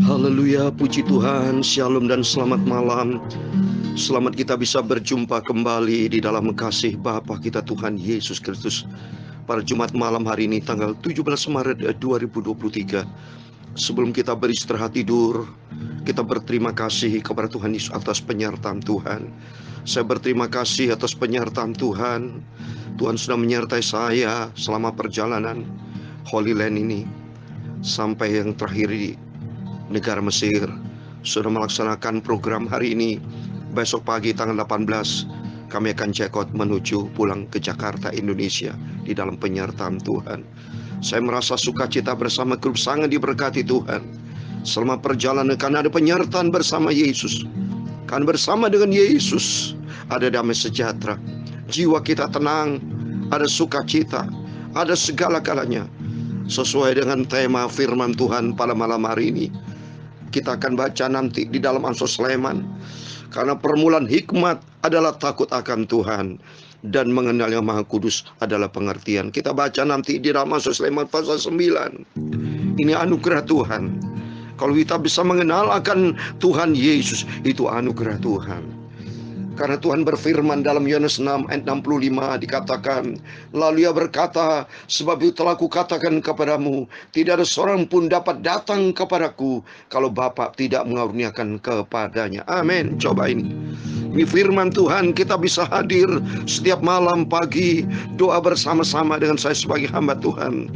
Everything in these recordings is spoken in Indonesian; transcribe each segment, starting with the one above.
Haleluya, puji Tuhan, shalom dan selamat malam. Selamat kita bisa berjumpa kembali di dalam kasih Bapa kita Tuhan Yesus Kristus pada Jumat malam hari ini tanggal 17 Maret 2023. Sebelum kita beristirahat tidur, kita berterima kasih kepada Tuhan Yesus atas penyertaan Tuhan. Saya berterima kasih atas penyertaan Tuhan. Tuhan sudah menyertai saya selama perjalanan Holy Land ini sampai yang terakhir di negara Mesir. Sudah melaksanakan program hari ini. Besok pagi tanggal 18 kami akan check out menuju pulang ke Jakarta, Indonesia di dalam penyertaan Tuhan. Saya merasa sukacita bersama grup, sangat diberkati Tuhan. Selama perjalanan karena ada penyertaan bersama Yesus. Kan bersama dengan Yesus ada damai sejahtera. Jiwa kita tenang, ada sukacita, ada segala-galanya. Sesuai dengan tema firman Tuhan pada malam hari ini, kita akan baca nanti di dalam Amsal Sulaiman. Karena permulaan hikmat adalah takut akan Tuhan, dan mengenal yang Maha Kudus adalah pengertian. Kita baca nanti di dalam Amsal Sulaiman pasal 9. Ini anugerah Tuhan. Kalau kita bisa mengenal akan Tuhan Yesus, itu anugerah Tuhan. Karena Tuhan berfirman dalam Yohanes 6 ayat 65 dikatakan, lalu Ia berkata, sebab itu telah kukatakan kepadamu, tidak ada seorang pun dapat datang kepadaku kalau Bapa tidak mengaruniakan kepadanya. Amin. Coba ini firman Tuhan, kita bisa hadir setiap malam pagi, doa bersama-sama dengan saya sebagai hamba Tuhan.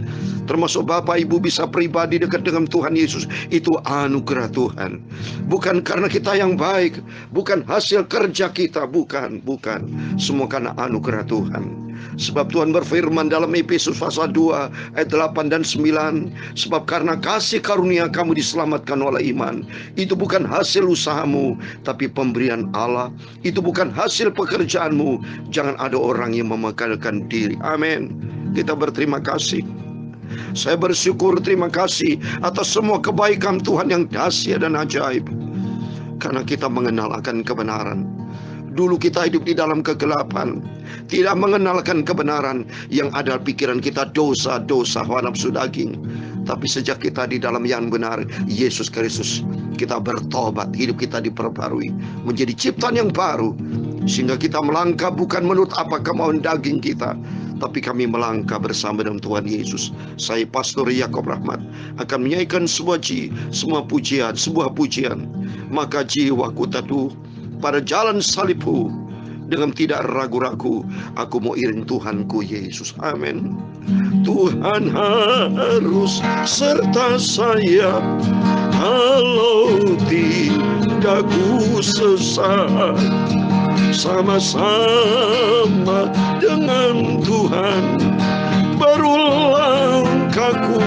Termasuk Bapak Ibu bisa pribadi dekat dengan Tuhan Yesus. Itu anugerah Tuhan. Bukan karena kita yang baik, bukan hasil kerja kita, bukan. Semua karena anugerah Tuhan. Sebab Tuhan berfirman dalam Efesus pasal 2 ayat 8 dan 9, sebab karena kasih karunia kamu diselamatkan oleh iman. Itu bukan hasil usahamu, tapi pemberian Allah. Itu bukan hasil pekerjaanmu. Jangan ada orang yang memegalkan diri. Amin. Kita berterima kasih. Saya bersyukur, terima kasih atas semua kebaikan Tuhan yang dahsyat dan ajaib. Karena kita mengenal akan kebenaran. Dulu kita hidup di dalam kegelapan, tidak mengenalkan kebenaran. Yang ada pikiran kita dosa-dosa, hawa nafsu daging. Tapi sejak kita di dalam yang benar, Yesus Kristus, kita bertobat, hidup kita diperbarui, menjadi ciptaan yang baru. Sehingga kita melangkah bukan menurut apa kemauan daging kita, tapi kami melangkah bersama dengan Tuhan Yesus. Saya Pastor Yakob Rahmat akan menyanyikan sebuah pujian. Maka jiwaku teduh pada jalan salibmu, dengan tidak ragu-ragu aku mau iring Tuhanku Yesus. Amin. Tuhan harus serta saya, kalau tidak ku sesat. Sama-sama dengan Tuhan baru langkahku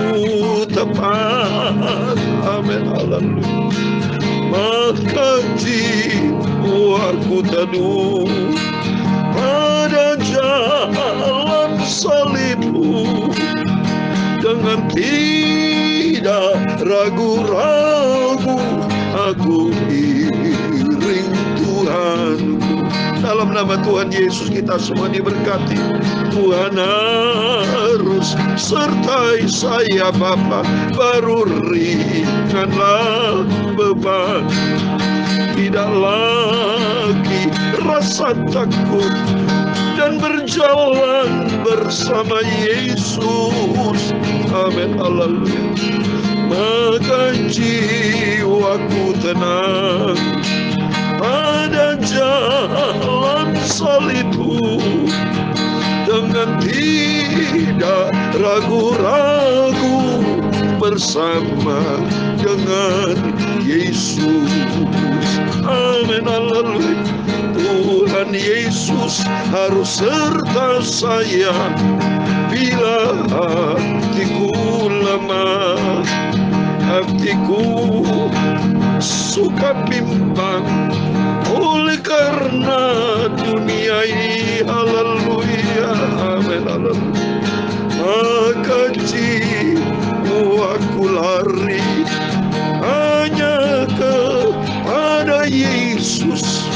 tepat. Amin. Haleluya. Maka jiwaku teduh pada jalan salibmu, dengan tidak ragu-ragu aku iring Tuhanku. Dalam nama Tuhan Yesus kita semua diberkati. Tuhan harus sertai saya Bapa, baru ringanlah beban. Tidak lagi rasa takut dan berjalan bersama Yesus. Amin. Haleluya. Maka jiwaku tenang pada jalan salibmu, dengan tidak ragu-ragu bersama dengan Yesus. Amin. Haleluya. Tuhan Yesus harus serta saya bila hatiku lemah, hatiku suka bimbang oleh karena dunia ini. Haleluya. Amin. Haleluya. Maka jiwaku lari hanya kepada Yesus.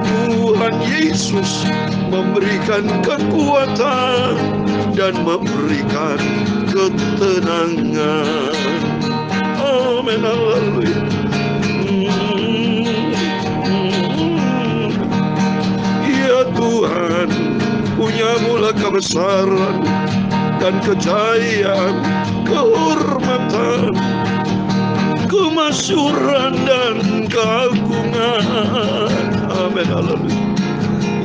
Tuhan Yesus memberikan kekuatan dan memberikan ketenangan. Amin. segala kebesaran dan kejayaan, kehormatan, kemasyhuran dan keagungan. Amin. Haleluya.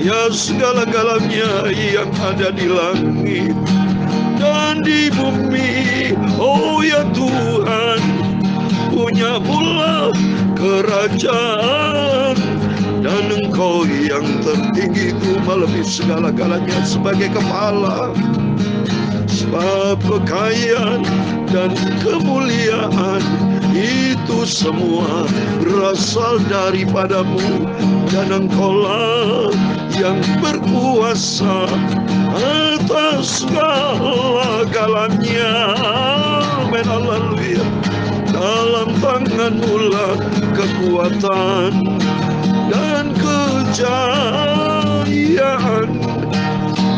Ya, segala-galanya yang ada di langit dan di bumi, oh ya Tuhan, punya pula kerajaan, dan Engkau yang tertinggi itu melebihi segala-galanya sebagai kepala. Sebab kekayaan dan kemuliaan itu semua berasal daripadamu, dan Engkaulah yang berkuasa atas segala-galanya. Amin. Haleluya. Dalam tangan-Mu lah kekuatan dan kejayaan,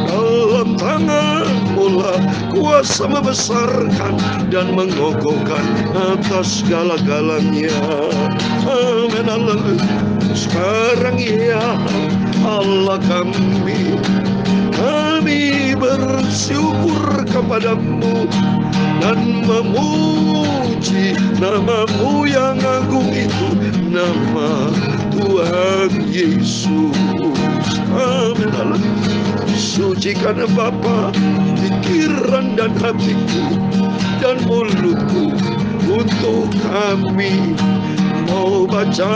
dalam tangan-Mu lah kuasa membesarkan dan mengokohkan atas segala-galanya. Amin. Haleluya. Sekarang ya Allah kami bersyukur kepadamu dan memuji nama-Mu yang agung itu, nama Tuhan Yesus. Amin. Haleluya. Sucikan Bapa pikiran dan hatiku dan mulutku untuk kami mau baca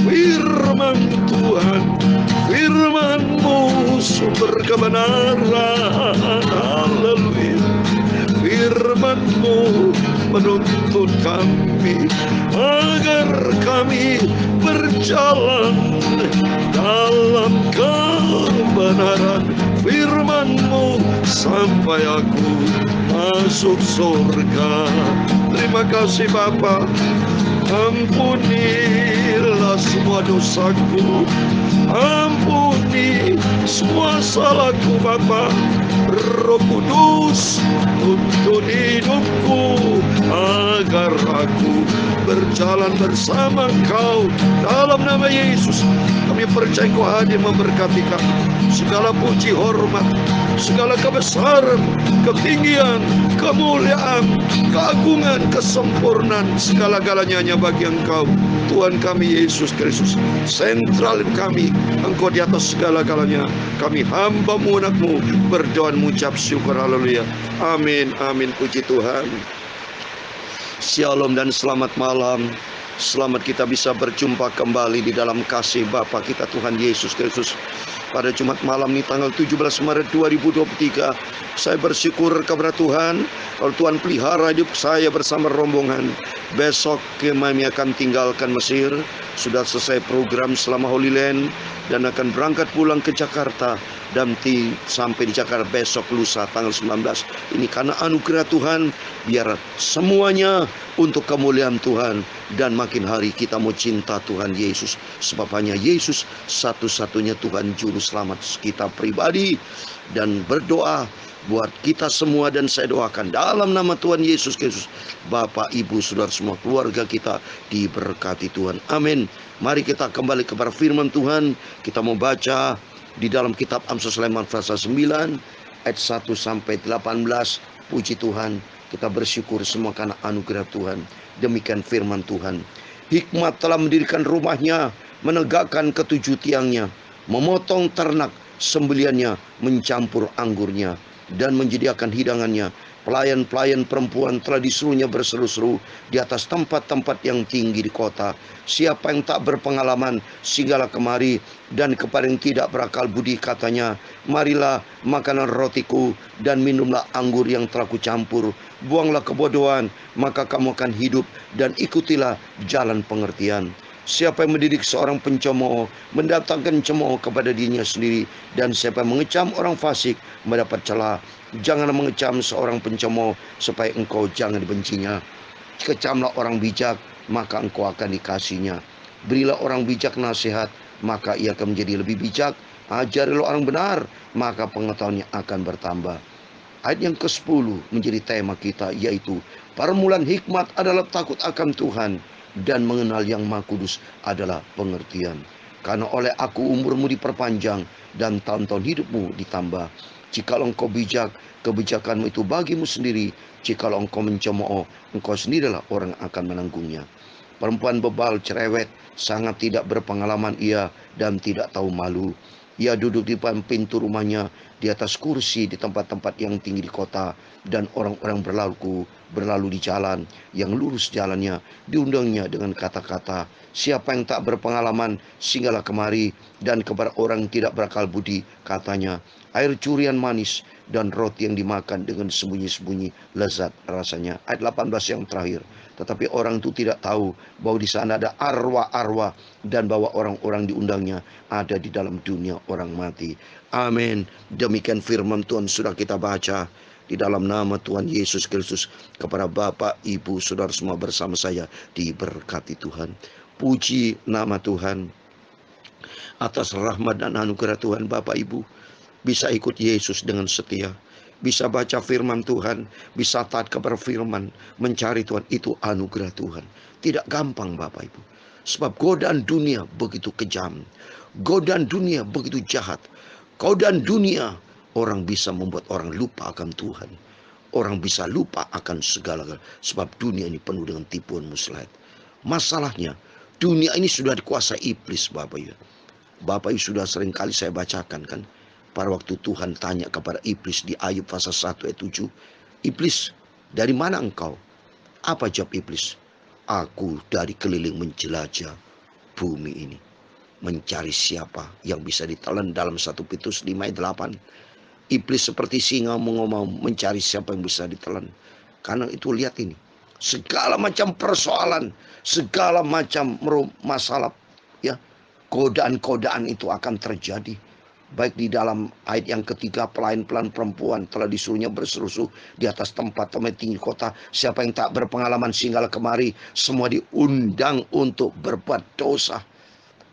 firman Tuhan. Firman-Mu sumber kebenaran. Haleluya. Firman-Mu menuntun kami agar kami berjalan dalam kebenaran firman-Mu sampai aku masuk surga. Terima kasih Bapa. Ampunilah semua dosaku, ampuni semua salahku Bapa. Roh Kudus, tuntun hidupku agar aku berjalan bersama Engkau. Dalam nama Yesus kami percaya Engkau hadir memberkati kami. Segala puji, hormat, segala kebesaran, ketinggian, kemuliaan, keagungan, kesempurnaan, segala-galanya hanya bagi Engkau, Tuhan kami Yesus Kristus. Sentral kami, Engkau di atas segala-galanya. Kami hamba-Mu, anak-Mu, berdoa mengucap syukur. Haleluya. Amin. Amin. Puji Tuhan. Shalom dan selamat malam. Selamat kita bisa berjumpa kembali di dalam kasih Bapa kita Tuhan Yesus Kristus. Pada Jumat malam ini tanggal 17 Maret 2023, saya bersyukur kepada Tuhan kalau Tuhan pelihara hidup saya bersama rombongan. Besok kami akan tinggalkan Mesir, sudah selesai program selama Holy Land dan akan berangkat pulang ke Jakarta dan sampai di Jakarta besok lusa tanggal 19. Ini karena anugerah Tuhan, biar semuanya untuk kemuliaan Tuhan, dan makin hari kita mau cinta Tuhan Yesus, sebab hanya Yesus satu-satunya Tuhan juru selamat kita pribadi. Dan berdoa buat kita semua, dan saya doakan dalam nama Tuhan Yesus Kristus, Bapak, Ibu, Saudara semua keluarga kita diberkati Tuhan. Amin. Mari kita kembali kepada firman Tuhan. Kita mau baca di dalam kitab Amsal Sulaiman pasal 9 ayat 1 sampai 18. Puji Tuhan, kita bersyukur semua karena anugerah Tuhan. Demikian firman Tuhan. Hikmat telah mendirikan rumahnya, menegakkan ketujuh tiangnya, memotong ternak sembeliannya, mencampur anggurnya, dan menyediakan hidangannya. Pelayan-pelayan perempuan telah disuruhnya berseru-seru di atas tempat-tempat yang tinggi di kota. Siapa yang tak berpengalaman, singgahlah kemari, dan kepada yang tidak berakal budi katanya, marilah makanan rotiku dan minumlah anggur yang telah kucampur. Buanglah kebodohan, maka kamu akan hidup, dan ikutilah jalan pengertian. Siapa yang mendidik seorang pencemooh, mendatangkan cemooh kepada dirinya sendiri, dan siapa yang mengecam orang fasik, mendapat celah. Janganlah mengecam seorang pencemooh, supaya engkau jangan dibencinya. Kecamlah orang bijak, maka engkau akan dikasihnya. Berilah orang bijak nasihat, maka ia akan menjadi lebih bijak. Ajarilah orang benar, maka pengetahuannya akan bertambah. Ayat yang ke-10 menjadi tema kita, yaitu permulaan hikmat adalah takut akan Tuhan, dan mengenal yang Maha Kudus adalah pengertian. Karena oleh aku umurmu diperpanjang, dan tahun-tahun hidupmu ditambah. Jikalau engkau bijak, kebijakanmu itu bagimu sendiri. Jikalau engkau mencemooh, engkau sendirilah orang yang akan menanggungnya. Perempuan bebal, cerewet, sangat tidak berpengalaman ia dan tidak tahu malu. Ia duduk di depan pintu rumahnya, di atas kursi di tempat-tempat yang tinggi di kota, dan orang-orang berlalu di jalan yang lurus jalannya, diundangnya dengan kata-kata, siapa yang tak berpengalaman, singgahlah kemari, dan kepada orang yang tidak berakal budi, katanya, air curian manis dan roti yang dimakan dengan sembunyi-sembunyi lezat rasanya. Ayat 18 yang terakhir. Tetapi orang itu tidak tahu bahwa di sana ada arwah-arwah dan bahwa orang-orang diundangnya ada di dalam dunia orang mati. Amin. Demikian firman Tuhan sudah kita baca di dalam nama Tuhan Yesus Kristus. Kepada Bapak, Ibu, Saudara semua bersama saya diberkati Tuhan. Puji nama Tuhan. Atas rahmat dan anugerah Tuhan, Bapak Ibu bisa ikut Yesus dengan setia, bisa baca firman Tuhan, bisa taat kepada firman, mencari Tuhan, itu anugerah Tuhan. Tidak gampang Bapak Ibu, sebab godaan dunia begitu kejam, godaan dunia begitu jahat, godaan dunia orang bisa membuat orang lupa akan Tuhan, orang bisa lupa akan segala-galanya, sebab dunia ini penuh dengan tipuan muslihat. Masalahnya dunia ini sudah dikuasai iblis Bapak Ibu. Bapak Ibu sudah sering kali saya bacakan kan, pada waktu Tuhan tanya kepada iblis di Ayub pasal 1 ayat 7, iblis, dari mana engkau? Apa jawab iblis? Aku dari keliling menjelajah bumi ini, mencari siapa yang bisa ditelan. Dalam 1 Petrus 5 ayat 8, iblis seperti singa mengomau mencari siapa yang bisa ditelan. Karena itu lihat ini, segala macam persoalan, segala macam masalah, ya, godaan-godaan itu akan terjadi. Baik di dalam ayat yang ketiga, pelayan-pelayan perempuan telah disuruhnya berserusuh di atas tempat-tempat tinggi kota. Siapa yang tak berpengalaman singgahlah kemari. Semua diundang untuk berbuat dosa.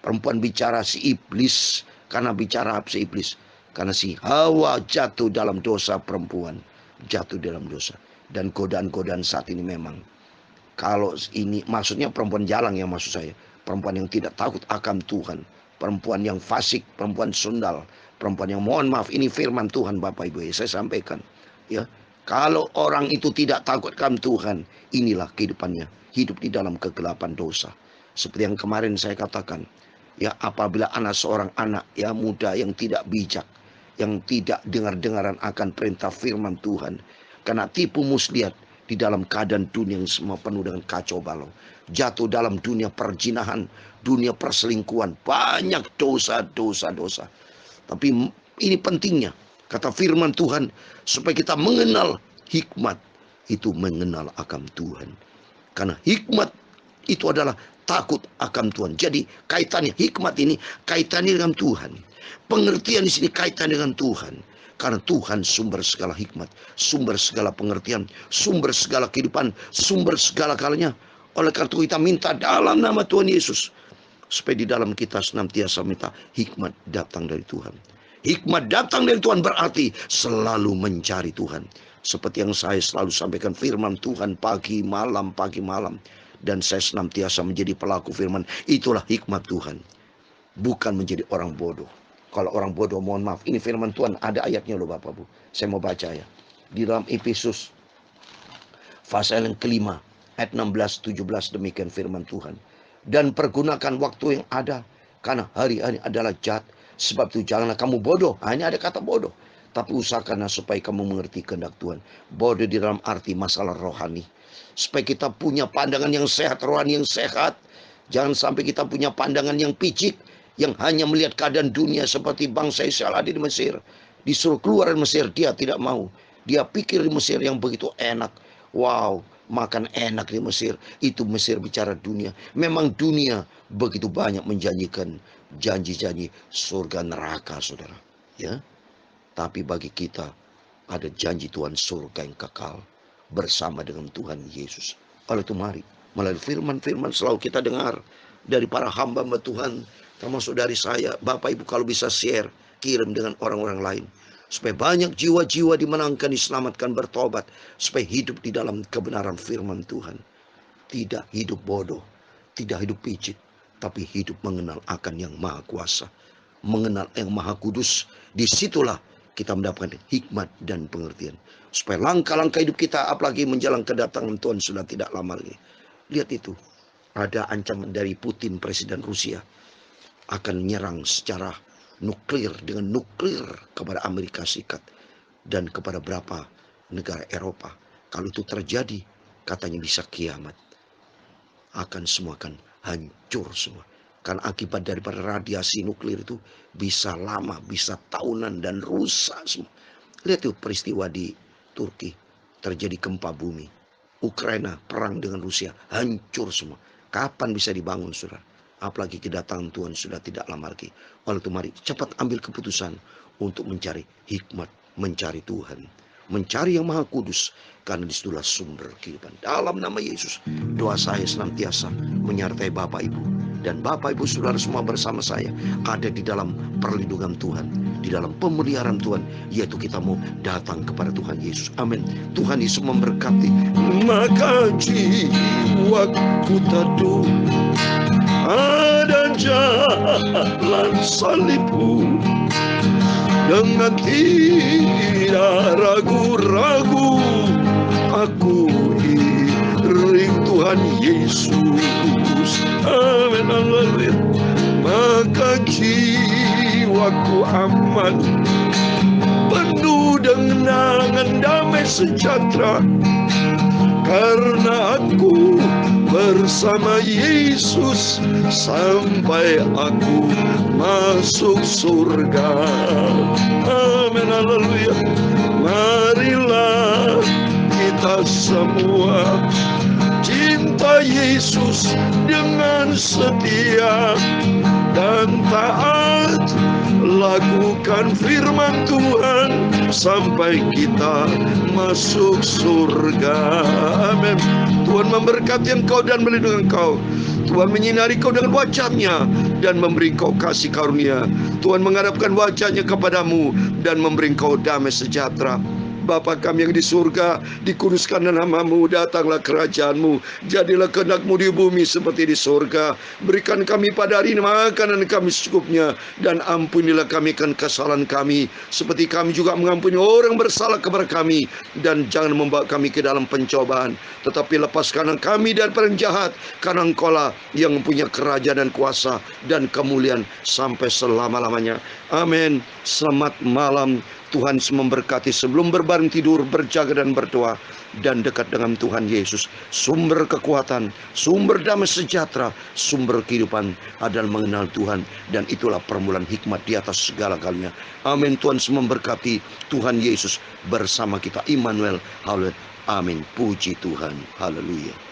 Perempuan bicara si iblis. Karena bicara si iblis? Karena si Hawa jatuh dalam dosa, perempuan jatuh dalam dosa. Dan godaan-godaan saat ini memang, kalau ini maksudnya perempuan jalang yang maksud saya, perempuan yang tidak takut akan Tuhan, perempuan yang fasik, perempuan sundal, perempuan yang, mohon maaf, ini firman Tuhan Bapak Ibu, saya sampaikan, ya, kalau orang itu tidak takut akan Tuhan, inilah kehidupannya, hidup di dalam kegelapan dosa. Seperti yang kemarin saya katakan, ya, apabila seorang anak ya muda yang tidak bijak, yang tidak dengar-dengaran akan perintah firman Tuhan, karena tipu muslihat di dalam keadaan dunia yang semua penuh dengan kacau balau, jatuh dalam dunia perjinahan, dunia perselingkuhan, banyak dosa. Tapi ini pentingnya, kata firman Tuhan, supaya kita mengenal hikmat, itu mengenal akan Tuhan. Karena hikmat itu adalah takut akan Tuhan. Jadi kaitannya, hikmat ini kaitannya dengan Tuhan. Pengertian di sini kaitan dengan Tuhan. Karena Tuhan sumber segala hikmat, sumber segala pengertian, sumber segala kehidupan, sumber segala galanya. Oleh karena itu kita minta dalam nama Tuhan Yesus, supaya di dalam kita senantiasa minta hikmat datang dari Tuhan. Hikmat datang dari Tuhan berarti selalu mencari Tuhan. Seperti yang saya selalu sampaikan, firman Tuhan pagi malam. Dan saya senantiasa menjadi pelaku firman. Itulah hikmat Tuhan. Bukan menjadi orang bodoh. Kalau orang bodoh, mohon maaf, ini firman Tuhan, ada ayatnya loh Bapak Bu. Saya mau baca ya. Di dalam Efesus pasal yang kelima, ayat 16-17, demikian firman Tuhan. Dan pergunakan waktu yang ada, karena hari-hari adalah jahat. Sebab itu janganlah kamu bodoh. Hanya ada kata bodoh. Tapi usahakanlah supaya kamu mengerti kehendak Tuhan. Bodoh di dalam arti masalah rohani. Supaya kita punya pandangan yang sehat, rohani yang sehat. Jangan sampai kita punya pandangan yang picik, yang hanya melihat keadaan dunia seperti bangsa Israel ada di Mesir. Disuruh keluar dari Mesir, dia tidak mau. Dia pikir di Mesir yang begitu enak. Wow, makan enak di Mesir. Itu Mesir bicara dunia. Memang dunia begitu banyak menjanjikan janji-janji surga neraka, saudara. Ya, tapi bagi kita ada janji Tuhan surga yang kekal bersama dengan Tuhan Yesus. Oleh itu mari, melalui firman-firman selalu kita dengar dari para hamba-hamba Tuhan, termasuk dari saya, Bapak Ibu kalau bisa share, kirim dengan orang-orang lain. Supaya banyak jiwa-jiwa dimenangkan, diselamatkan, bertobat. Supaya hidup di dalam kebenaran firman Tuhan. Tidak hidup bodoh, tidak hidup picik, tapi hidup mengenal akan yang maha kuasa. Mengenal yang maha kudus. Disitulah kita mendapatkan hikmat dan pengertian. Supaya langkah-langkah hidup kita, apalagi menjelang kedatangan Tuhan sudah tidak lama lagi. Lihat itu, ada ancaman dari Putin, Presiden Rusia, akan menyerang secara nuklir, dengan nuklir kepada Amerika Serikat dan kepada beberapa negara Eropa. Kalau itu terjadi, katanya bisa kiamat. Semua akan hancur semua. Karena akibat daripada radiasi nuklir itu bisa lama, bisa tahunan dan rusak semua. Lihat tuh peristiwa di Turki, terjadi gempa bumi. Ukraina perang dengan Rusia, hancur semua. Kapan bisa dibangun, saudara? Apalagi kedatangan Tuhan sudah tidak lama lagi. Oleh itu mari cepat ambil keputusan untuk mencari hikmat, mencari Tuhan, mencari yang Maha Kudus, karena disitulah sumber kehidupan. Dalam nama Yesus, doa saya senantiasa menyertai Bapak Ibu, dan Bapak Ibu saudara semua bersama saya ada di dalam perlindungan Tuhan, di dalam pemeliharaan Tuhan, yaitu kita mau datang kepada Tuhan Yesus. Amin. Tuhan Yesus memberkati. Maka jiwaku teduh ada jalan salibmu, dengan tidak ragu-ragu aku iring Tuhan Yesus. Amin, haleluya. Maka jiwaku aman, penuh dengan damai sejahtera, karena aku bersama Yesus sampai aku masuk surga. Amin, haleluya. Marilah kita semua cinta Yesus dengan setia dan taat, lakukan firman Tuhan sampai kita masuk surga. Amin. Tuhan memberkati engkau dan melindungi engkau. Tuhan menyinari kau dengan wajah-Nya dan memberi kau kasih karunia. Tuhan menghadapkan wajah-Nya kepadamu dan memberi kau damai sejahtera. Bapa kami yang di surga, dikuduskanlah namamu, datanglah kerajaan-Mu, jadilah kehendak-Mu di bumi seperti di surga. Berikan kami pada hari ini makanan kami secukupnya, dan ampunilah kami kan kesalahan kami, seperti kami juga mengampuni orang bersalah kepada kami. Dan jangan membawa kami ke dalam pencobaan, tetapi lepaskanlah kami dari yang jahat, karena Engkau-lah yang mempunyai kerajaan dan kuasa dan kemuliaan sampai selama-lamanya. Amin. Selamat malam. Tuhan memberkati. Sebelum berbaring tidur, berjaga dan berdoa, dan dekat dengan Tuhan Yesus. Sumber kekuatan, sumber damai sejahtera, sumber kehidupan adalah mengenal Tuhan, dan itulah permulaan hikmat di atas segala-galanya. Amin. Tuhan memberkati. Tuhan Yesus bersama kita. Immanuel. Haleluya. Amin. Puji Tuhan. Haleluya.